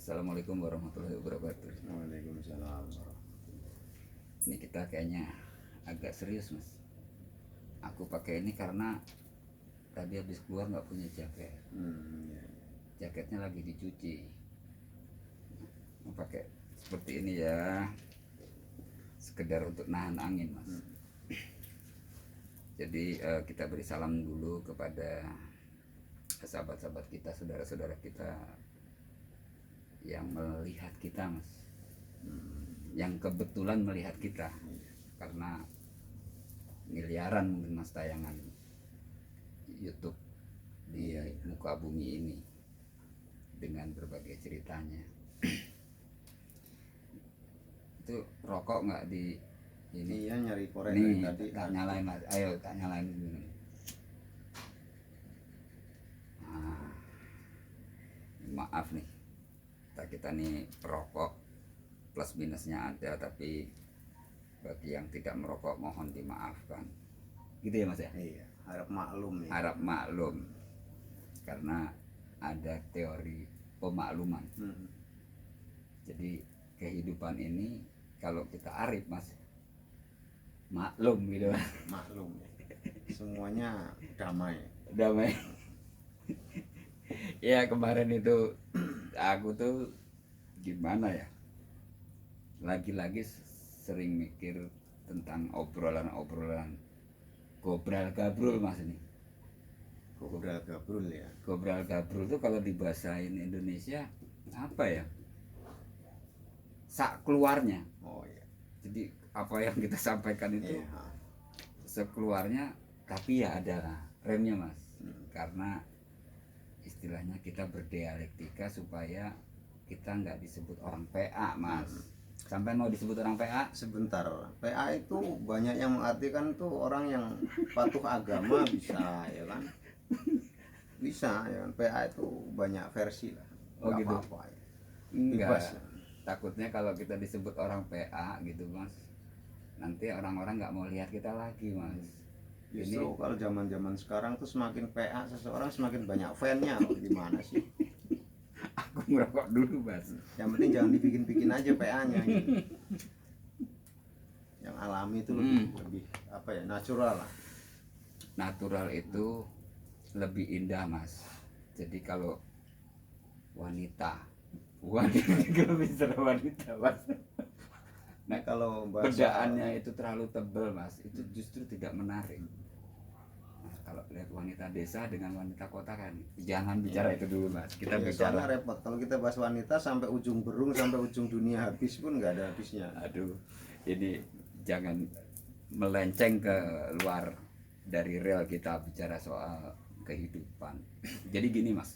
Assalamualaikum warahmatullahi wabarakatuh. Waalaikumsalam. Ini kita kayaknya agak serius mas. Aku pakai ini karena tadi habis keluar nggak punya jaket. Ya. Jaketnya lagi dicuci. Mau pakai seperti ini ya, sekedar untuk nahan angin mas. Jadi kita beri salam dulu kepada sahabat-sahabat kita, saudara-saudara kita yang melihat kita mas, yang kebetulan melihat kita karena miliaran mungkin mas tayangan YouTube di muka bumi ini dengan berbagai ceritanya. Itu rokok nggak di ini? Iya, nyari korek Nih tadi. tak nyalain mas, ayo tak nyalain dulu. Nah, maaf nih, kita nih perokok, plus minusnya ada, tapi bagi yang tidak merokok mohon dimaafkan. Gitu ya mas ya? Iya, harap maklum ya. Harap maklum, karena ada teori pemakluman. Jadi kehidupan ini kalau kita arif mas, maklum gitu kan. Maklum. Semuanya damai. Damai. Ya kemarin itu aku tuh gimana ya, lagi-lagi sering mikir tentang obrolan-obrolan gobral gabrul mas ini. Gobral gabrul ya. Gobral gabrul tuh kalau dibahasain Indonesia apa ya, sak keluarnya. Oh iya. Jadi apa yang kita sampaikan itu Iya. sekeluarnya, tapi ya ada remnya mas. Karena istilahnya kita berdialektika supaya kita nggak disebut orang PA mas. Sampai mau disebut orang PA? Sebentar, PA itu banyak yang mengartikan tuh orang yang patuh agama bisa ya kan. Bisa ya kan. PA itu banyak versi lah. Oh Nggak gitu? apa-apa ya. Enggak. Bebas. Takutnya kalau kita disebut orang PA gitu mas, nanti orang-orang nggak mau lihat kita lagi mas. Justru kalau zaman-zaman sekarang tuh semakin PA seseorang semakin banyak fan-nya. Gimana sih? Aku ngerokok dulu mas. Yang penting jangan dibikin-bikin aja PA-nya gitu. Yang alami itu lebih apa ya, natural lah. Natural itu lebih indah mas. Jadi kalau wanita juga bisa wanita mas. Nah Kalau bedaannya itu terlalu tebal mas, itu justru tidak menarik. Nah, kalau lihat wanita desa dengan wanita kota kan, jangan bicara itu dulu mas. Kita ya, bicara. soalnya repot kalau kita bahas wanita sampai ujung berung, sampai ujung dunia habis pun nggak ada habisnya. Aduh, jadi jangan melenceng ke luar dari rel kita bicara soal kehidupan. Jadi gini mas,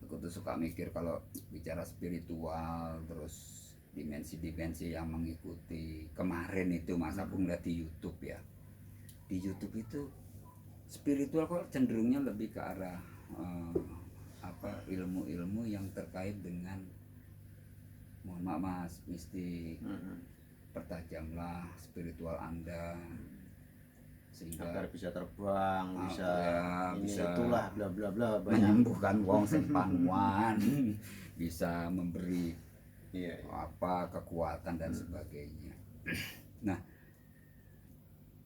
aku tuh suka mikir kalau bicara spiritual, terus dimensi-dimensi yang mengikuti. Kemarin itu mas, aku ngeliat di YouTube ya, di YouTube itu spiritual kok cenderungnya lebih ke arah ilmu-ilmu yang terkait dengan, mohon maaf mas, mistik. Pertajamlah spiritual anda sehingga Agar bisa terbang, bisa ini bisa itulah bla bla bla banyak. menyembuhkan wong sing panuan, bisa memberi Iya. apa kekuatan dan sebagainya. Nah,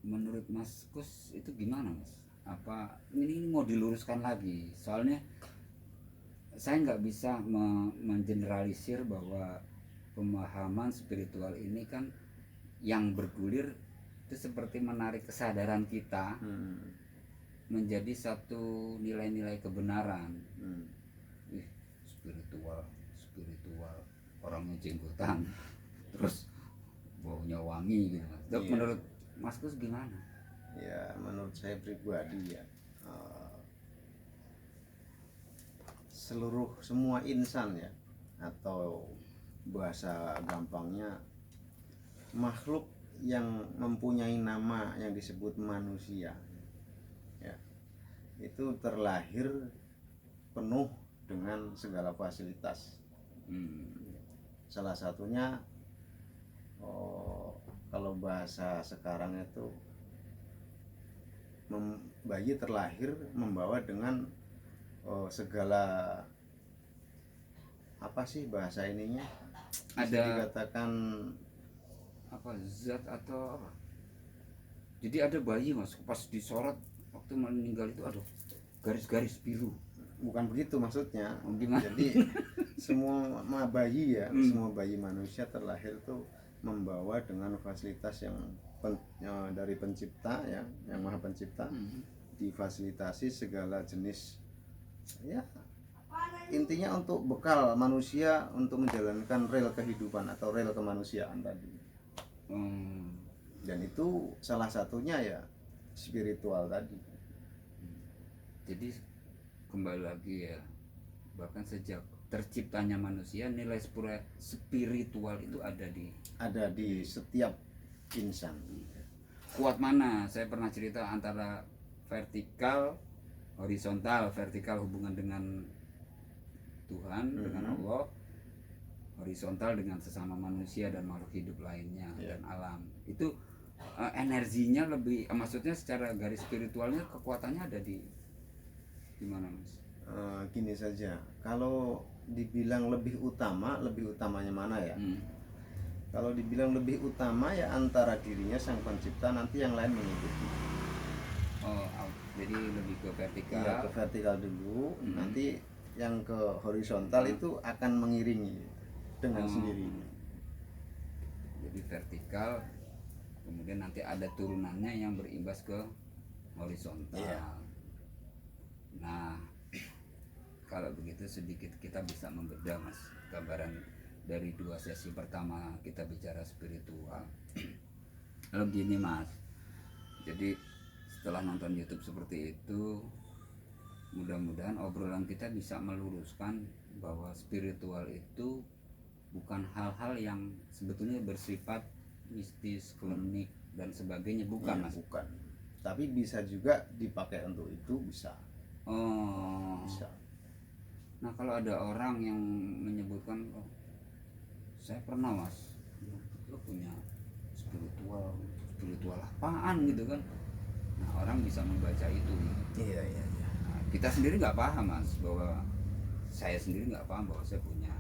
menurut Mas Kus itu gimana Mas? Apa ini mau diluruskan lagi? Soalnya saya nggak bisa mengeneralisir bahwa pemahaman spiritual ini kan yang bergulir itu seperti menarik kesadaran kita menjadi satu nilai-nilai kebenaran. Ih, spiritual orangnya jenggotan terus baunya wangi gitu mas. Iya. Menurut Mas Kus gimana? Ya menurut saya pribadi ya, semua insan ya, atau bahasa gampangnya makhluk yang mempunyai nama yang disebut manusia ya, itu terlahir penuh dengan segala fasilitas. Salah satunya kalau bahasa sekarang itu bayi terlahir membawa dengan segala apa sih bahasa ininya, bisa Ada dikatakan apa zat atau apa? Jadi ada bayi mas, pas disorot waktu meninggal itu aduh garis-garis biru. bukan begitu maksudnya. Oh, gimana? Jadi semua bayi ya, Hmm. semua bayi manusia terlahir tuh membawa dengan fasilitas yang dari pencipta ya, yang maha pencipta, difasilitasi segala jenis ya, intinya untuk bekal manusia untuk menjalankan rel kehidupan atau rel kemanusiaan tadi. Hmm. Dan itu salah satunya ya spiritual tadi. Jadi kembali lagi ya, bahkan sejak terciptanya manusia nilai spiritual itu Ada di setiap insan. kuat mana. Saya pernah cerita antara vertikal, horizontal. Vertikal hubungan dengan Tuhan, dengan Allah, horizontal dengan sesama manusia dan makhluk hidup lainnya dan alam. Itu energinya lebih, maksudnya secara garis spiritualnya kekuatannya ada di mana mas? Gini saja, kalau dibilang lebih utamanya mana ya? Kalau dibilang lebih utama ya antara dirinya sang pencipta, nanti yang lain mengikuti. Oh, jadi lebih ke vertikal. Iya, ke vertikal dulu, nanti yang ke horizontal itu akan mengiringi dengan sendirinya. Jadi vertikal, kemudian nanti ada turunannya yang berimbas ke horizontal. Iya. Nah, kalau begitu sedikit kita bisa membedah mas gambaran dari 2 sesi pertama kita bicara spiritual. Lalu gini mas, jadi setelah nonton YouTube seperti itu, mudah-mudahan obrolan kita bisa meluruskan bahwa spiritual itu bukan hal-hal yang sebetulnya bersifat mistis, klinik dan sebagainya, bukan mas. Bukan. Tapi bisa juga dipakai untuk itu, bisa. Oh. Bisa. Nah kalau ada orang yang menyebutkan, oh, saya pernah mas, lo punya spiritual apaan gitu kan? Nah orang bisa membaca itu. Iya. Nah, kita sendiri nggak paham mas, bahwa saya sendiri nggak paham bahwa saya punya,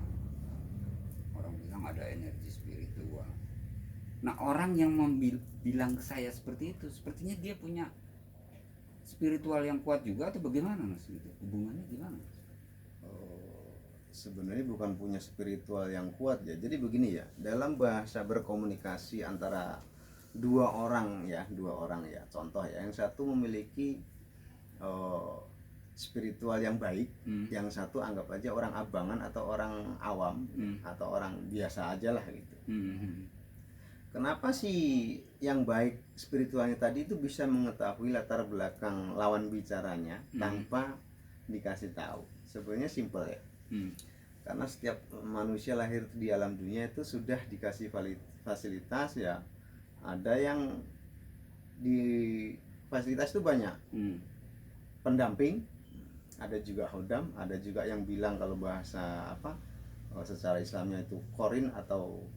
orang bilang ada energi spiritual. Nah orang yang bilang ke saya seperti itu, sepertinya dia punya spiritual yang kuat juga atau bagaimana mas? Gitu. Hubungannya gimana? Sebenarnya bukan punya spiritual yang kuat ya. Jadi begini ya, dalam bahasa berkomunikasi antara dua orang ya. Contoh ya, yang satu memiliki spiritual yang baik, yang satu anggap aja orang abangan atau orang awam atau orang biasa aja lah gitu. Kenapa sih yang baik spiritualnya tadi itu bisa mengetahui latar belakang lawan bicaranya tanpa dikasih tahu? Sebenarnya simple ya. Karena setiap manusia lahir di alam dunia itu sudah dikasih fasilitas ya. Ada yang di fasilitas itu banyak. Pendamping, ada juga hodam, ada juga yang bilang kalau bahasa apa, secara Islamnya itu korin atau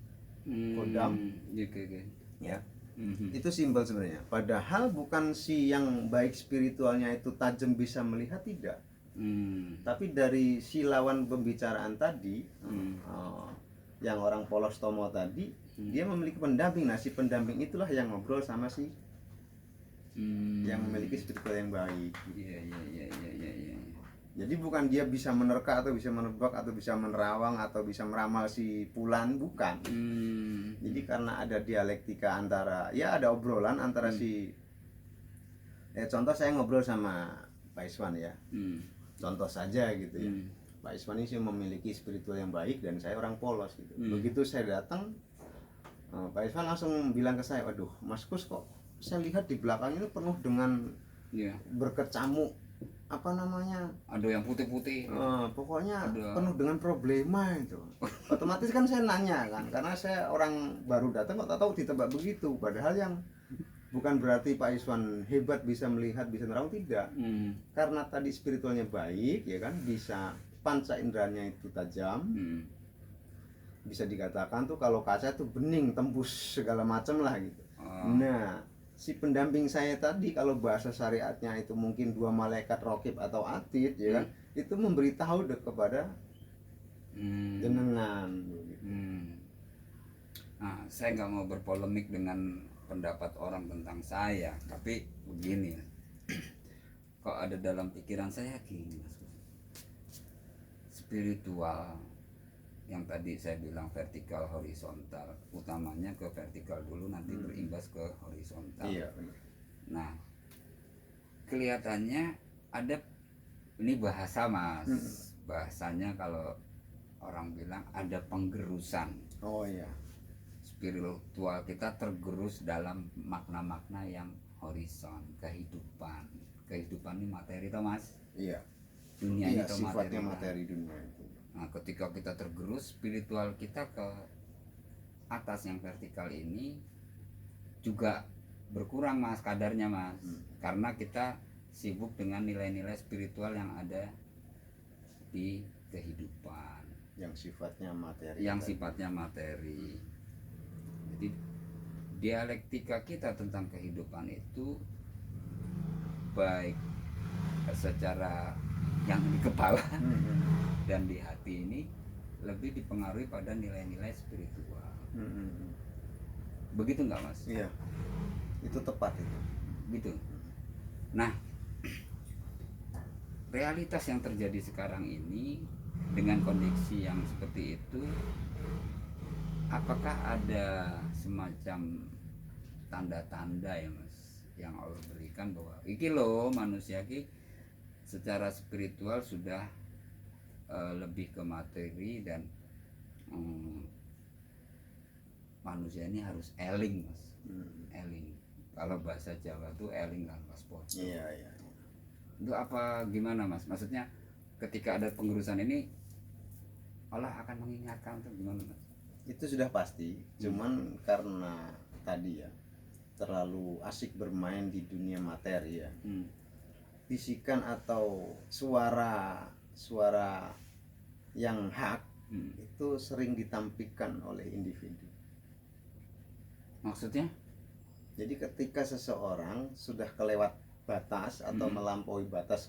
kodam. Ya. Itu simpel sebenarnya. Padahal bukan si yang baik spiritualnya itu tajam bisa melihat, tidak. Tapi dari si lawan pembicaraan tadi, yang orang polos tomo tadi, dia memiliki pendamping. Nah si pendamping itulah yang ngobrol sama si yang memiliki spiritual yang baik. Iya. Jadi bukan dia bisa menerka atau bisa menebak atau bisa menerawang atau bisa meramal si Fulan, bukan. Jadi karena ada dialektika antara, ya ada obrolan antara si, contoh saya ngobrol sama Pak Iswan ya, contoh saja gitu ya. Pak Iswan ini sih memiliki spiritual yang baik dan saya orang polos gitu. Begitu saya datang, Pak Iswan langsung bilang ke saya, waduh Mas Kus, kok saya lihat di belakang ini penuh dengan berkecamuk, apa namanya, ada yang putih-putih, pokoknya penuh dengan problema itu. Otomatis kan saya nanya kan, karena saya orang baru datang kok tahu ditebak begitu. Padahal yang bukan berarti Pak Iswan hebat bisa melihat, bisa nerawang, tidak. Karena tadi spiritualnya baik ya kan, bisa panca inderanya itu tajam. Bisa dikatakan tuh kalau kaca tuh bening, tembus segala macam lah gitu. Nah si pendamping saya tadi, kalau bahasa syariatnya itu mungkin 2 malaikat rokib atau atid ya kan, itu memberitahu kepada jenengan gitu. Nah, saya nggak mau berpolemik dengan pendapat orang tentang saya, tapi begini, kok ada dalam pikiran saya gini Mas, spiritual yang tadi saya bilang vertikal horizontal, utamanya ke vertikal dulu, nanti berimbas ke horizontal. Iya, benar. Nah, kelihatannya ada, ini bahasa Mas, bahasanya kalau orang bilang ada penggerusan. Oh iya. Spiritual kita tergerus dalam makna-makna yang horizon, kehidupan. Kehidupan ini materi toh Mas. Iya. Dunia Iya, ini toh sifatnya materi. materi dunia itu. Nah, ketika kita tergerus, spiritual kita ke atas yang vertikal ini juga berkurang Mas, kadarnya Mas. Karena kita sibuk dengan nilai-nilai spiritual yang ada di kehidupan, yang sifatnya materi. Yang sifatnya materi. Jadi dialektika kita tentang kehidupan itu baik secara yang di kepala dan di hati ini lebih dipengaruhi pada nilai-nilai spiritual. Begitu nggak Mas? Iya, itu tepat itu. Gitu. Nah, realitas yang terjadi sekarang ini dengan kondisi yang seperti itu, apakah ada semacam tanda-tanda ya Mas yang Allah berikan bahwa iki loh manusia ki secara spiritual sudah lebih ke materi dan manusia ini harus eling Mas. Eling. Kalau bahasa Jawa tuh eling kan Mas Podo. Iya. Itu apa gimana Mas? Maksudnya ketika ada pengurusan ini Allah akan mengingatkan tuh gimana Mas? Itu sudah pasti, cuman karena tadi ya terlalu asik bermain di dunia materi ya. Bisikan atau suara yang hak itu sering ditampilkan oleh individu. Maksudnya? Jadi ketika seseorang sudah kelewat batas atau melampaui batas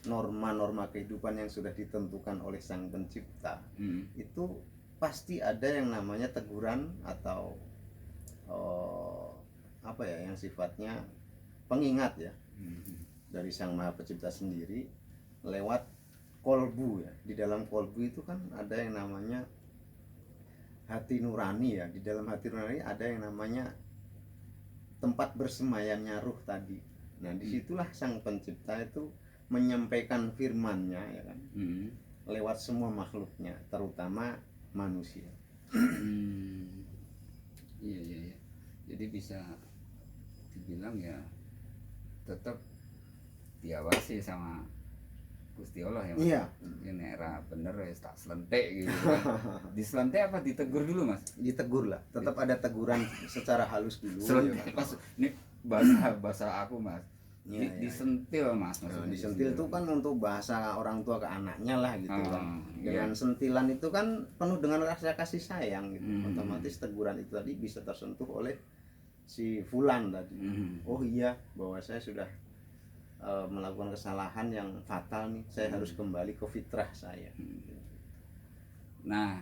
norma-norma kehidupan yang sudah ditentukan oleh Sang Pencipta, itu pasti ada yang namanya teguran atau yang sifatnya pengingat ya dari Sang Maha Pencipta sendiri lewat kolbu ya. Di dalam kolbu itu kan ada yang namanya hati nurani ya. Di dalam hati nurani ada yang namanya tempat bersemayamnya ruh tadi. Nah, disitulah Sang Pencipta itu menyampaikan firman-Nya ya kan, lewat semua makhluknya, terutama manusia. Iya. Jadi bisa dibilang ya tetap diawasi sama Gusti Allah ya Mas. Iya. Ini era bener ya tak selentek gitu kan. Diselentek apa ditegur dulu Mas? Ditegur lah, tetap ada teguran secara halus dulu. Selentek ya kan? pas ini bahasa aku Mas. Iya. Disentil Mas. Nah, disentil itu kan untuk bahasa orang tua ke anaknya lah gitu kan. Dengan sentilan itu kan penuh dengan rasa kasih sayang gitu. Otomatis teguran itu tadi bisa tersentuh oleh si fulan tadi. Oh iya, bahwa saya sudah melakukan kesalahan yang fatal nih. Saya harus kembali ke fitrah saya. Nah,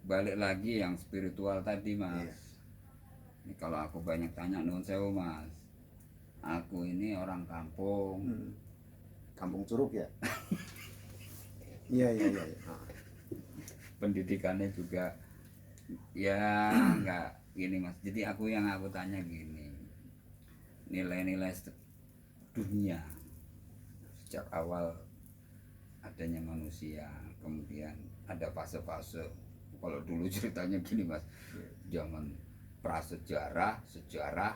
balik lagi yang spiritual tadi Mas. Iya. Ini kalau aku banyak tanya nuwun sewu Mas. Aku ini orang kampung. Kampung Curug ya. Iya. Pendidikannya juga ya enggak gini Mas. Jadi aku tanya gini. Nilai-nilai dunia sejak awal adanya manusia, kemudian ada fase-fase. Kalau dulu ceritanya gini Mas. Zaman prasejarah, sejarah,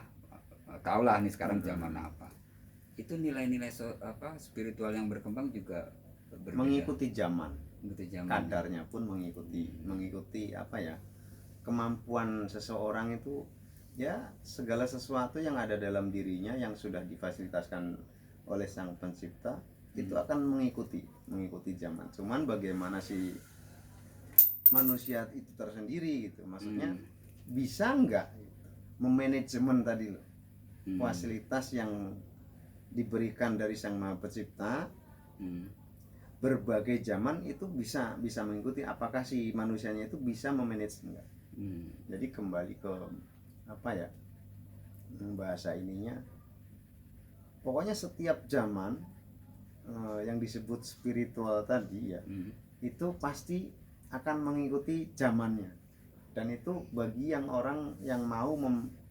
taulah nih sekarang zaman apa. Itu nilai-nilai spiritual yang berkembang juga berbeda. Mengikuti zaman. Zaman. Kadarnya pun mengikuti apa ya? Kemampuan seseorang itu ya, segala sesuatu yang ada dalam dirinya yang sudah difasilitaskan oleh Sang Pencipta itu akan mengikuti zaman. Cuman bagaimana si manusia itu tersendiri gitu. Maksudnya bisa enggak memanajemen tadi loh. Fasilitas yang diberikan dari Sang Maha Pencipta berbagai zaman itu bisa mengikuti, apakah si manusianya itu bisa memanage enggak. Jadi kembali ke apa ya, bahasa ininya, pokoknya setiap zaman yang disebut spiritual tadi ya, itu pasti akan mengikuti zamannya. Dan itu bagi yang orang yang mau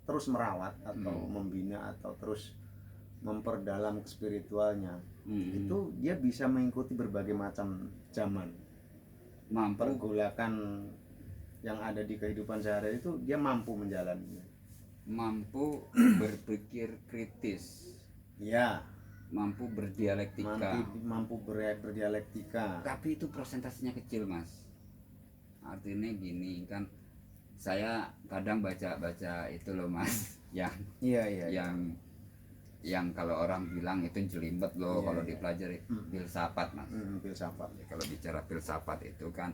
terus merawat atau membina atau terus memperdalam spiritualnya, itu dia bisa mengikuti berbagai macam zaman. Pergolakan yang ada di kehidupan sehari itu dia mampu menjalaninya. Mampu berpikir kritis. Ya. Mampu berdialektika. Mampu berdialektika. Tapi itu persentasenya kecil, Mas. Artinya gini kan, saya kadang baca itu loh, Mas, yang yang kalau orang bilang itu jelimet loh, kalau dipelajari filsafat, Mas. Filsafat. Ya, kalau bicara filsafat itu kan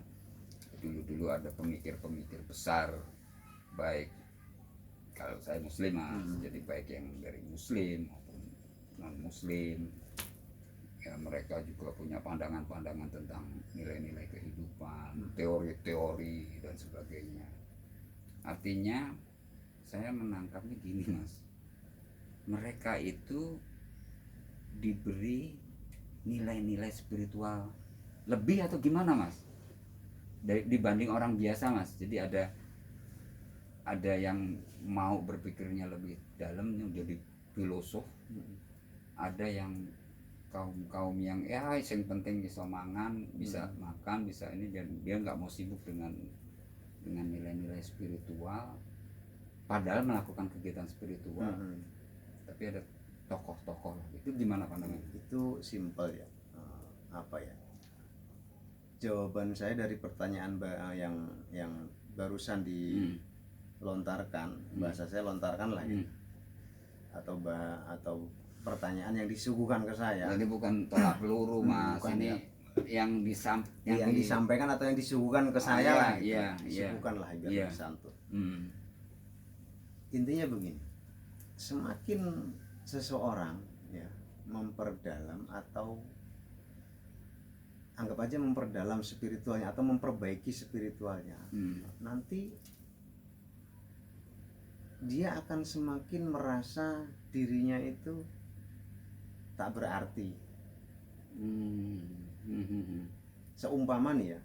dulu ada pemikir-pemikir besar, baik kalau saya muslim, Mas, jadi baik yang dari muslim maupun non muslim ya, mereka juga punya pandangan-pandangan tentang nilai-nilai kehidupan, teori-teori dan sebagainya. Artinya saya menangkapnya gini, Mas, mereka itu diberi nilai-nilai spiritual lebih atau gimana, Mas, dibanding orang biasa, Mas. Jadi ada yang mau berpikirnya lebih dalam, jadi filosof, ada yang kaum yang ya yang penting bisa mangan, bisa makan, bisa ini, dan dia nggak mau sibuk dengan nilai-nilai spiritual, padahal melakukan kegiatan spiritual. Tapi ada tokoh-tokoh itu gimana pandangannya? Itu simpel ya, apa ya, jawaban saya dari pertanyaan yang barusan dilontarkan, bahasa saya lontarkan lah gitu, atau pertanyaan yang disuguhkan ke saya. Jadi bukan tolak peluru, Mas, bukan, ini ya. yang disampaikan atau yang disuguhkan ke saya lah gitu. Disuguhkan lah biar santun. Intinya begini, semakin seseorang ya memperdalam atau anggap aja memperdalam spiritualnya atau memperbaiki spiritualnya, nanti dia akan semakin merasa dirinya itu tak berarti. Seumpama nih ya,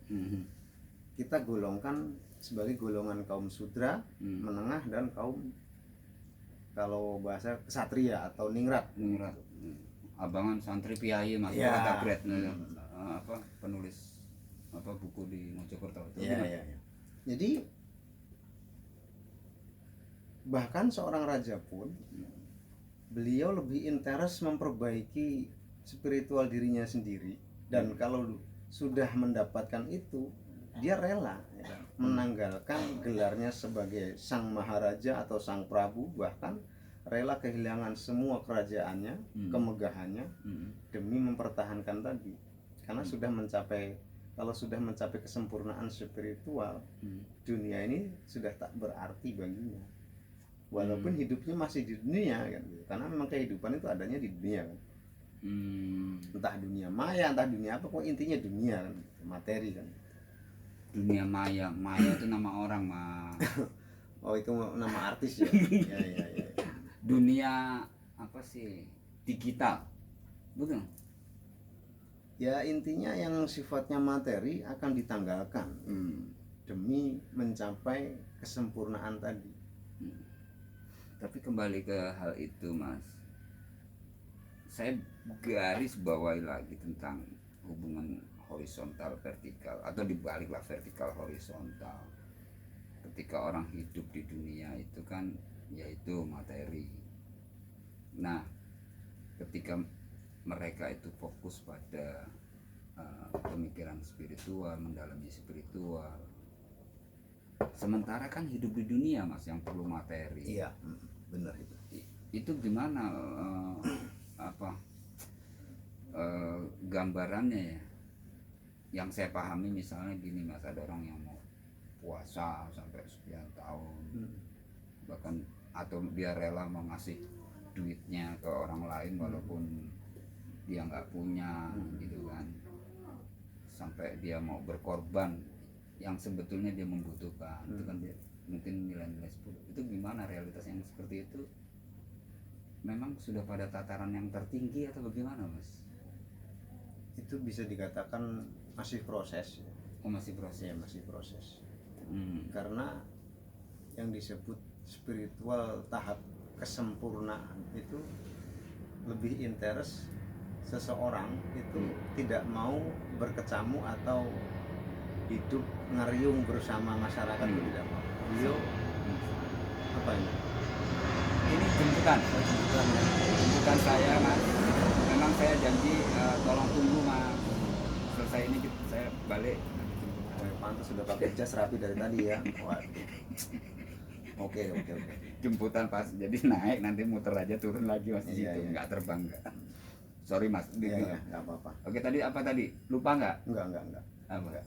kita golongkan sebagai golongan kaum sudra, menengah, dan kaum kalau bahasa kesatria atau ningrat. Abangan santri piai, Mas, ya. Kata Gret, penulis buku di Mojokerto itu. Ya. Jadi bahkan seorang raja pun beliau lebih interest memperbaiki spiritual dirinya sendiri, dan kalau sudah mendapatkan itu dia rela menanggalkan gelarnya sebagai sang maharaja atau sang prabu, bahkan rela kehilangan semua kerajaannya, kemegahannya, demi mempertahankan tadi, karena kalau sudah mencapai kesempurnaan spiritual, dunia ini sudah tak berarti baginya, walaupun hidupnya masih di dunia kan, karena memang kehidupan itu adanya di dunia kan. Entah dunia maya, entah dunia apa, kok intinya dunia kan, materi kan. Dunia maya itu nama orang, Mas. Oh, itu nama artis ya. Ya. Dunia apa sih, digital, betul? Ya intinya yang sifatnya materi akan ditanggalkan demi mencapai kesempurnaan tadi. Tapi kembali ke hal itu, Mas, saya garis bawahi lagi tentang hubungan horizontal vertikal, atau dibaliklah vertikal horizontal. Ketika orang hidup di dunia itu kan yaitu materi. Nah, ketika mereka itu fokus pada pemikiran spiritual, mendalami spiritual, sementara kan hidup di dunia, Mas, yang perlu materi. Iya, benar itu. Itu gimana gambarannya ya? Yang saya pahami misalnya gini, Mas, ada orang yang mau puasa sampai sekian tahun, bahkan atau dia rela mengasih duitnya ke orang lain walaupun dia nggak punya, gitu kan. sampai dia mau berkorban yang sebetulnya dia membutuhkan. Itu kan dia mungkin nilai-nilai 10. Itu gimana realitas yang seperti itu? Memang sudah pada tataran yang tertinggi atau bagaimana, Mas? Itu bisa dikatakan masih proses. Oh, masih proses. Ya, masih proses. Karena yang disebut spiritual tahap kesempurnaan itu lebih interest seseorang itu tidak mau berkecamuk atau hidup ngeriung bersama masyarakat, itu tidak mau. Beliau apa ini? Ini jemputan saya, Mas. Memang saya janji tolong tunggu, Mas. Selesai ini saya balik. Pantas sudah pakai jas rapi dari tadi ya. Waduh. Oke. Jemputan pas jadi naik, nanti muter aja turun lagi, Mas, di situ. Nggak terbang, nggak. Sorry, Mas. Iya, nggak apa-apa. Oke, tadi apa tadi? Lupa nggak? Enggak. Apa?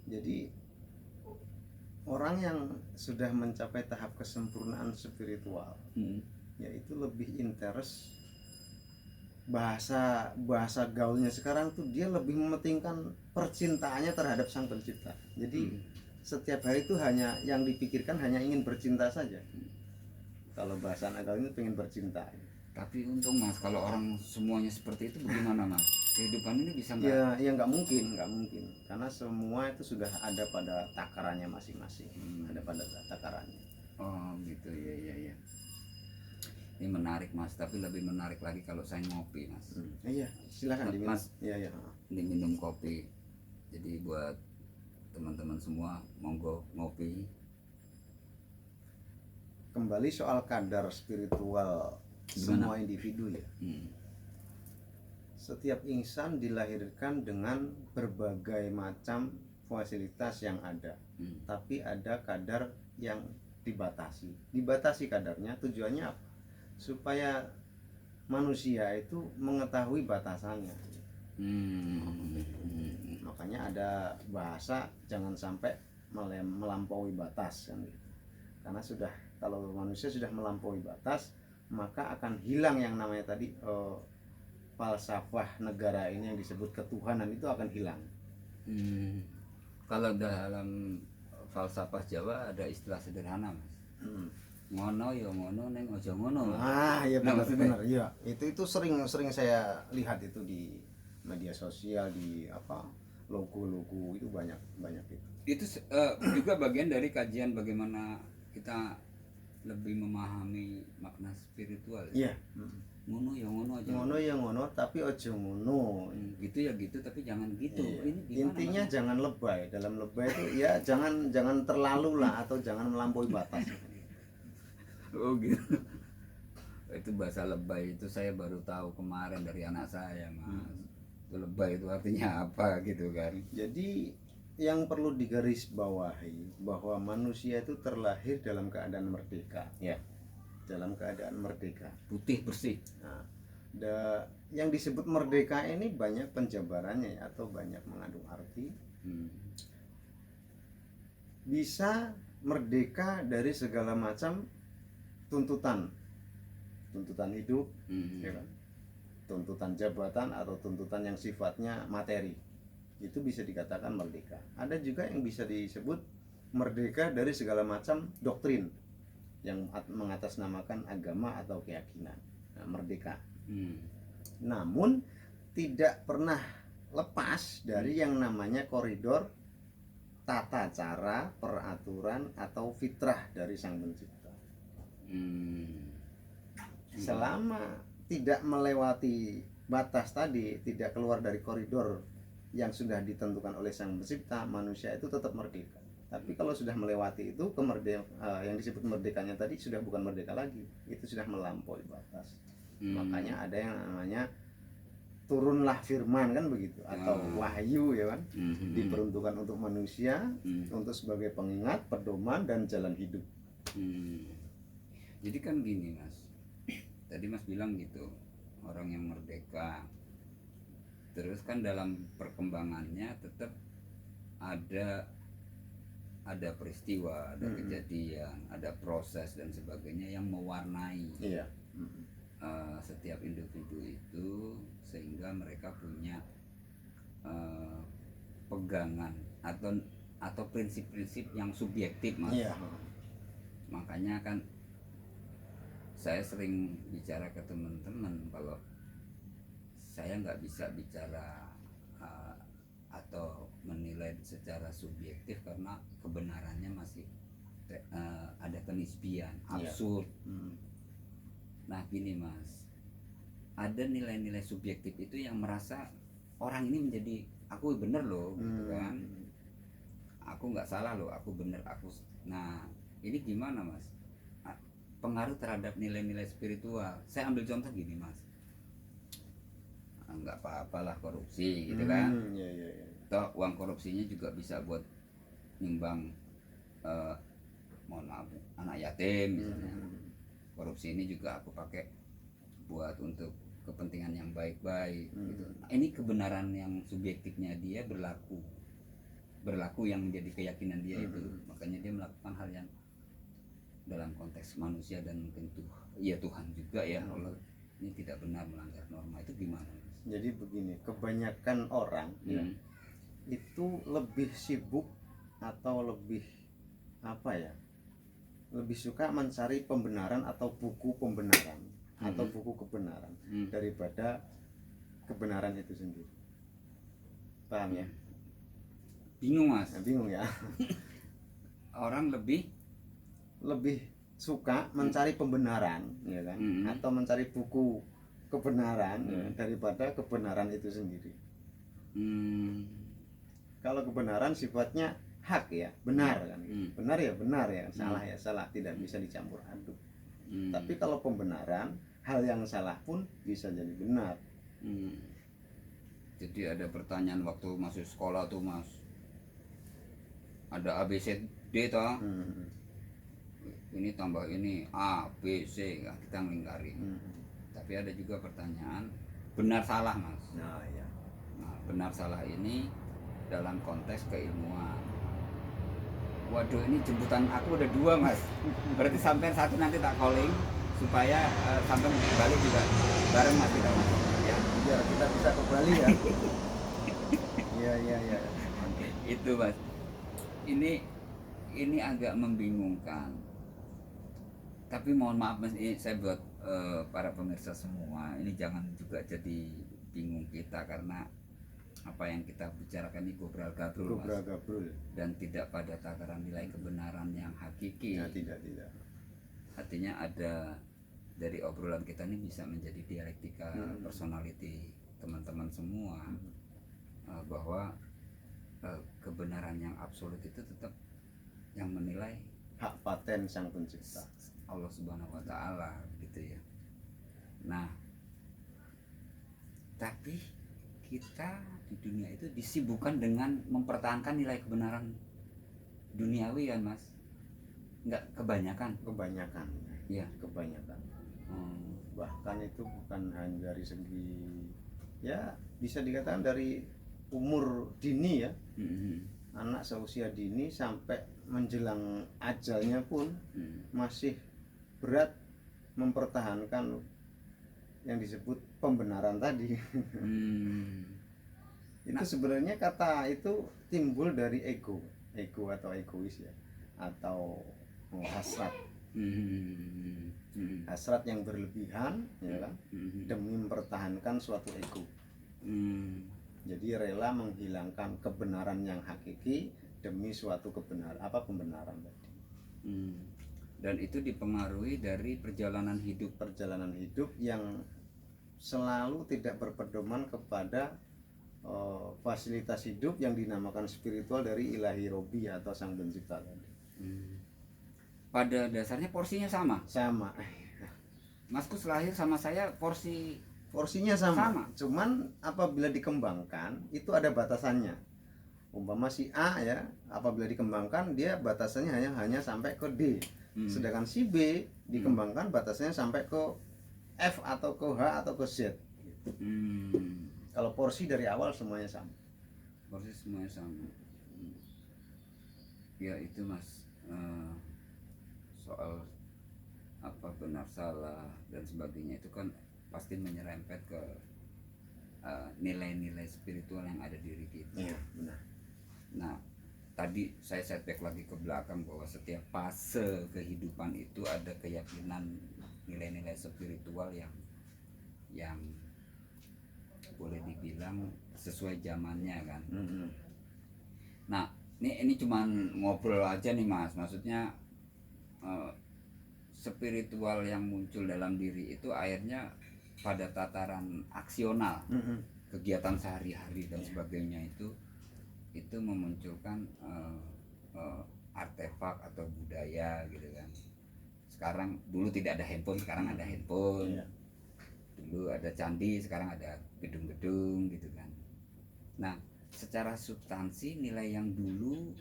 Jadi orang yang sudah mencapai tahap kesempurnaan spiritual, yaitu lebih interest bahasa gaulnya sekarang tuh, dia lebih mementingkan percintaannya terhadap Sang Pencipta. Jadi setiap hari itu hanya yang dipikirkan hanya ingin bercinta saja. Kalau bahasa anak gaul ini pengen bercinta. Tapi untung, Mas, kalau orang semuanya seperti itu bagaimana, Mas? Kehidupan ini bisa nggak? Ya nggak mungkin, karena semua itu sudah ada pada takarannya masing-masing, ada pada takarannya. Oh gitu, ya. Ini menarik, Mas, tapi lebih menarik lagi kalau saya ngopi, Mas. Iya, silakan diminum. Mas. Iya. Ini minum kopi. Jadi buat teman-teman semua, monggo ngopi. Kembali soal kadar spiritual semua individu ya. Setiap insan dilahirkan dengan berbagai macam fasilitas yang ada, tapi ada kadar yang dibatasi kadarnya. Tujuannya apa? Supaya manusia itu mengetahui batasannya. Makanya ada bahasa jangan sampai melampaui batas kan gitu. Karena kalau manusia sudah melampaui batas, maka akan hilang yang namanya tadi falsafah negara ini yang disebut ketuhanan, itu akan hilang. Kalau dalam falsafah Jawa ada istilah sederhana, Mas. Ngono ya ngono, neng ojo ngono. Ya benar. Iya, itu sering saya lihat itu di media sosial, di logo itu banyak itu. Itu juga bagian dari kajian bagaimana kita lebih memahami makna spiritual. Iya. Ngono ya ngono aja. Ngono ya ngono, tapi ojo ngono. Gitu ya gitu, tapi jangan gitu. Iya. Ini gimana, intinya Mas? jangan lebay. Dalam lebay itu ya jangan terlalu lah, atau jangan melampaui batas. Oh gitu. Itu bahasa lebay itu saya baru tahu kemarin dari anak saya, Mas. Itu lebay itu artinya apa gitu kan. Jadi yang perlu digarisbawahi bahwa manusia itu terlahir dalam keadaan merdeka, ya, dalam keadaan merdeka, putih bersih. Nah, yang disebut merdeka ini banyak penjabarannya ya, atau banyak mengandung arti. Bisa merdeka dari segala macam tuntutan hidup, ya kan? Tuntutan jabatan atau tuntutan yang sifatnya materi. Itu bisa dikatakan merdeka. Ada juga yang bisa disebut merdeka dari segala macam doktrin yang mengatasnamakan agama atau keyakinan. Nah, merdeka. Namun tidak pernah lepas dari yang namanya koridor tata cara, peraturan atau fitrah dari Sang Pencipta. Selama tidak melewati batas tadi, tidak keluar dari koridor yang sudah ditentukan oleh Sang Pencipta, manusia itu tetap merdeka. Tapi kalau sudah melewati itu, yang disebut merdekanya tadi sudah bukan merdeka lagi, itu sudah melampaui batas. Makanya ada yang namanya turunlah firman, kan begitu, atau wahyu, ya kan, diperuntukkan untuk manusia, untuk sebagai pengingat, pedoman, dan jalan hidup. Jadi kan gini, Mas, tadi Mas bilang gitu, orang yang merdeka, terus kan dalam perkembangannya tetap ada peristiwa, ada kejadian, ada proses dan sebagainya yang mewarnai setiap individu itu, sehingga mereka punya eh, pegangan atau prinsip-prinsip yang subjektif, Mas. Iya. Makanya kan saya sering bicara ke teman-teman kalau saya nggak bisa bicara atau menilai secara subjektif karena kebenarannya masih ada kenisbian, absurd. Nah gini Mas, ada nilai-nilai subjektif itu yang merasa orang ini menjadi aku bener loh, gitu kan, aku nggak salah loh, aku bener, aku. Nah ini gimana Mas, pengaruh terhadap nilai-nilai spiritual? Saya ambil contoh gini Mas, nggak apa-apalah korupsi gitu kan, toh uang korupsinya juga bisa buat nyumbang mohon maaf anak yatim misalnya. Korupsi ini juga aku pakai buat untuk kepentingan yang baik-baik gitu. Nah, ini kebenaran yang subjektifnya dia berlaku yang menjadi keyakinan dia itu, makanya dia melakukan hal yang dalam konteks manusia dan mungkin Tuhan juga ya, Allah ini tidak benar, melanggar norma. Itu gimana Mas? Jadi begini, kebanyakan orang ya, itu lebih sibuk atau lebih apa ya, lebih suka mencari pembenaran atau buku pembenaran atau buku kebenaran daripada kebenaran itu sendiri. Paham ya? Bingung Mas. Bingung ya. Orang lebih suka mencari pembenaran ya kan, atau mencari buku kebenaran ya, daripada kebenaran itu sendiri. Kalau kebenaran sifatnya hak ya, benar kan, benar ya benar ya, salah ya salah, tidak bisa dicampur aduk. Tapi kalau pembenaran, hal yang salah pun bisa jadi benar. Jadi ada pertanyaan waktu masuk sekolah tuh Mas, ada ABCD toh, ini tambah ini A, B, C, ya, kita ngelingkarin. Tapi ada juga pertanyaan benar salah Mas. Nah, ya. Nah, benar salah ini dalam konteks keilmuan. Waduh, ini jemputan aku udah 2 Mas. Berarti sampai satu nanti tak calling supaya sampai balik juga bareng Mas kita Mas. Ya, biar kita bisa ke Bali ya. Iya. Itu Mas. Ini agak membingungkan. Tapi mohon maaf Mas, ini saya buat para pemirsa semua, ini jangan juga jadi bingung kita karena apa yang kita bicarakan ini gobral gabrul Mas, dan tidak pada takaran nilai kebenaran yang hakiki ya, tidak. Artinya ada dari obrolan kita ini bisa menjadi dialektika personality teman-teman semua, bahwa kebenaran yang absolut itu tetap yang menilai hak paten Sang Pencipta, Allah Subhanahu wa Ta'ala gitu ya. Nah, tapi kita di dunia itu disibukkan dengan mempertahankan nilai kebenaran duniawi kan Mas? Enggak kebanyakan ya, kebanyakan. Bahkan itu bukan hanya dari segi, ya bisa dikatakan dari umur dini ya, anak seusia dini sampai menjelang ajalnya pun masih berat mempertahankan yang disebut pembenaran tadi. Itu sebenarnya kata itu timbul dari ego atau egois ya, atau hasrat. Hasrat yang berlebihan ya kan, demi mempertahankan suatu ego. Jadi rela menghilangkan kebenaran yang hakiki demi suatu pembenaran tadi. Dan itu dipengaruhi dari perjalanan hidup yang selalu tidak berpedoman kepada fasilitas hidup yang dinamakan spiritual dari ilahi Robi atau Sang Pencipta tadi. Pada dasarnya porsinya sama. Maskus lahir sama saya porsinya sama. Cuman apabila dikembangkan itu ada batasannya. Umpama si A ya, apabila dikembangkan dia batasannya hanya sampai ke D. Sedangkan si B dikembangkan batasannya sampai ke F atau ke H atau ke Z. Kalau porsi dari awal semuanya sama. Ya itu Mas, soal apa benar salah dan sebagainya itu kan pasti menyerempet ke nilai-nilai spiritual yang ada di diri kita. Iya, benar. Nah, tadi saya setback lagi ke belakang bahwa setiap fase kehidupan itu ada keyakinan nilai-nilai spiritual yang boleh dibilang sesuai zamannya kan. Nah, ini cuman ngobrol aja nih Mas. Maksudnya spiritual yang muncul dalam diri itu akhirnya pada tataran aksional, kegiatan sehari-hari dan sebagainya itu memunculkan artefak atau budaya gitu kan. Sekarang dulu tidak ada handphone, sekarang ada handphone. Dulu ada candi, sekarang ada gedung-gedung gitu kan. Nah, secara substansi nilai yang dulu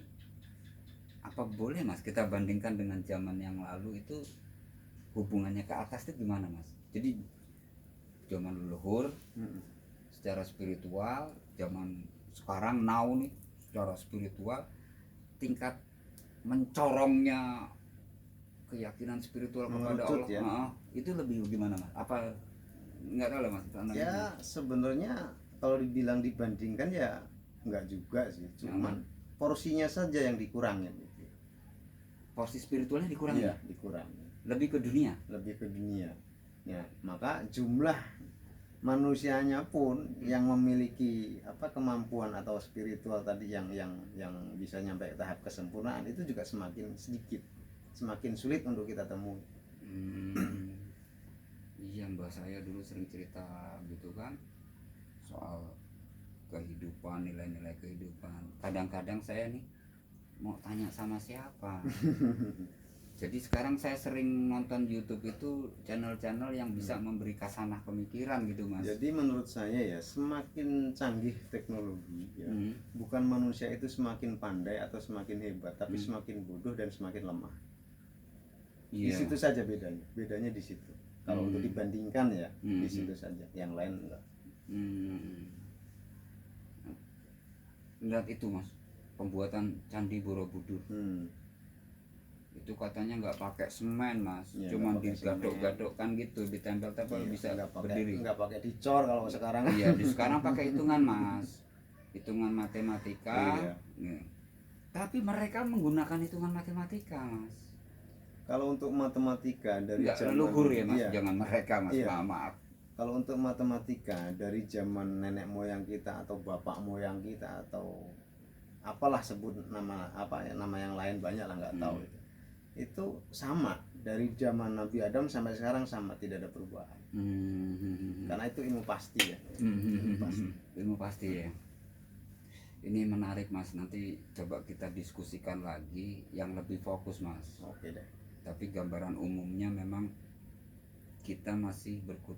apa boleh Mas kita bandingkan dengan zaman yang lalu itu hubungannya ke atas itu gimana Mas? Jadi zaman leluhur secara spiritual, zaman sekarang now nih secara spiritual, tingkat mencorongnya keyakinan spiritual kepada Allah ya. Itu lebih gimana Mas? Apa nggak tahu lah Mas? Ya sebenarnya kalau dibilang dibandingkan ya nggak juga sih, cuman porsinya saja yang dikurangin gitu. Porsi spiritualnya dikurangi? Iya, dikurangi. Lebih ke dunia? Lebih ke dunia. Ya, maka jumlah manusianya pun yang memiliki kemampuan atau spiritual tadi yang bisa nyampe ke tahap kesempurnaan itu juga semakin sedikit, semakin sulit untuk kita temui. Iya, mbak saya dulu sering cerita gitu kan soal kehidupan, nilai-nilai kehidupan. Kadang-kadang saya nih mau tanya sama siapa. Jadi sekarang saya sering nonton YouTube itu channel-channel yang bisa memberi kasanah pemikiran gitu Mas. Jadi menurut saya ya semakin canggih teknologi ya, bukan manusia itu semakin pandai atau semakin hebat, tapi semakin bodoh dan semakin lemah. Di situ saja bedanya. Bedanya di situ. Kalau untuk dibandingkan ya di situ saja. Yang lain enggak. Lihat itu Mas, pembuatan Candi Borobudur. Itu katanya nggak pakai semen Mas, ya, cuma digadok-gadokkan gitu, ditempel-tempel bisa berdiri. Nggak pakai dicor kalau sekarang. Iya, sekarang pakai hitungan Mas, hitungan matematika. Iya. Tapi mereka menggunakan hitungan matematika Mas. Kalau untuk matematika dari zaman leluhur ya Mas, jangan mereka Mas, maaf. Kalau untuk matematika dari zaman nenek moyang kita atau bapak moyang kita atau apalah sebut nama yang lain banyak lah nggak tahu itu sama dari zaman Nabi Adam sampai sekarang sama, tidak ada perubahan. Karena itu ilmu pasti ya. Ilmu pasti ya. Ini menarik Mas, nanti coba kita diskusikan lagi yang lebih fokus Mas. Oke deh. Tapi gambaran umumnya memang kita masih berkutat